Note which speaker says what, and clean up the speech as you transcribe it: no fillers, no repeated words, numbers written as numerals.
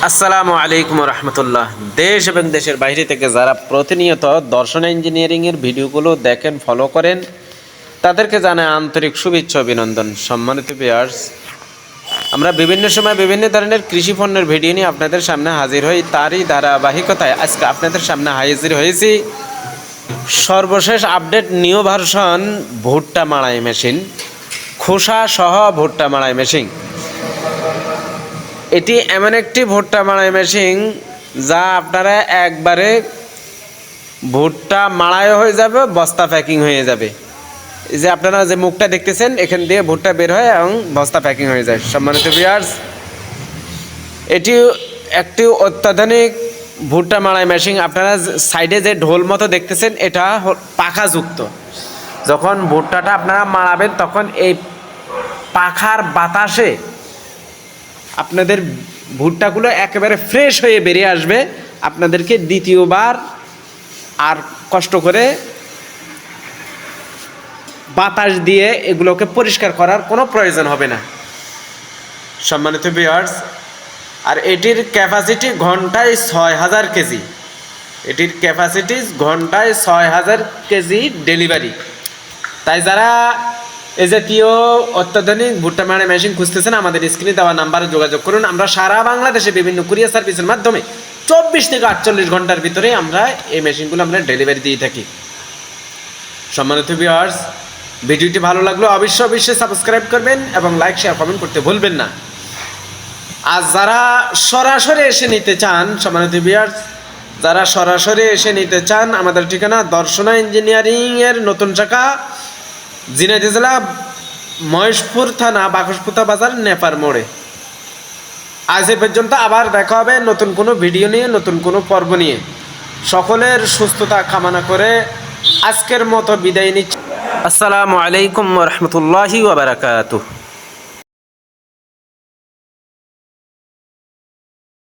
Speaker 1: আসসালামু আলাইকুম রহমতুল্লাহ। দেশ এবং দেশের বাইরে থেকে যারা প্রতিনিয়ত দর্শন ইঞ্জিনিয়ারিংয়ের ভিডিওগুলো দেখেন, ফলো করেন, তাদেরকে জানাই আন্তরিক শুভেচ্ছা অভিনন্দন। সম্মানিত ভিউয়ার্স, আমরা বিভিন্ন সময় বিভিন্ন ধরনের কৃষি পণ্যের ভিডিও নিয়ে আপনাদের সামনে হাজির হই। তারই ধারাবাহিকতায় আজকে আপনাদের সামনে হাজির হয়েছি সর্বশেষ আপডেট নিউ ভার্সন ভুট্টা মাড়াই মেশিন, খোসা সহ ভুট্টা মাড়াই মেশিন। এটি এমন একটি ভুট্টা মাড়াই মেশিন যা আপনারা একবারে ভুট্টা মাড়াই হয়ে যাবে, বস্তা প্যাকিং হয়ে যাবে। এই যে আপনারা যে মুখটা দেখতেছেন, এখান দিয়ে ভুট্টা বের হয় এবং বস্তা প্যাকিং হয়ে যায়। সম্মানিত ভিউয়ার্স, এটি একটি অত্যাধুনিক ভুট্টা মাড়াই মেশিন। আপনারা সাইডে যে ঢোল মতো দেখতেছেন, এটা পাখাযুক্ত। যখন ভুট্টাটা আপনারা মাড়াবেন, তখন এই পাখার বাতাসে আপনাদের ভুট্টাগুলো একেবারে ফ্রেশ হয়ে বেরিয়ে আসবে। আপনাদেরকে দ্বিতীয়বার আর কষ্ট করে বাতাস দিয়ে এগুলোকে পরিষ্কার করার কোনো প্রয়োজন হবে না। সম্মানিত ভিউয়ার্স, আর এটির ক্যাপাসিটি ঘন্টায় 6000 কেজি। এটির ক্যাপাসিটি ঘন্টায় 6000 কেজি ডেলিভারি। তাই যারা এ জাতীয় অত্যাধুনিক ভুট্টা মাড়াই মেশিন খুঁজতেছেন, আমাদের স্ক্রিনে দেওয়া নাম্বারে যোগাযোগ করুন। আমরা সারা বাংলাদেশে বিভিন্ন কুরিয়ার সার্ভিসের মাধ্যমে 24 থেকে 48 ঘন্টার ভিতরে আমরা এই মেশিনগুলো ডেলিভারি দিয়ে থাকি। সম্মানিত ভিউয়ার্স, ভিডিওটি ভালো লাগলে অবশ্যই সাবস্ক্রাইব করবেন এবং লাইক, শেয়ার, কমেন্ট করতে ভুলবেন না। আর যারা সরাসরি এসে নিতে চান, সম্মানিত ভিউয়ার্স, যারা সরাসরি এসে নিতে চান, আমাদের ঠিকানা দর্শনা ইঞ্জিনিয়ারিংয়ের নতুন শাখা, ঝিনাইদহ জেলা, মহেশপুর থানা, বাকশপুতা বাজার, নেপার মোড়ে। আজ এ পর্যন্ত আবার দেখা হবে নতুন কোনো ভিডিও নিয়ে, নতুন কোনো পর্ব নিয়ে। সকলের সুস্থতা কামনা করে আজকের মতো বিদায় নিচ্ছি। আসসালামু আলাইকুম ওয়া রাহমাতুল্লাহি ওয়া বারাকাতুহু।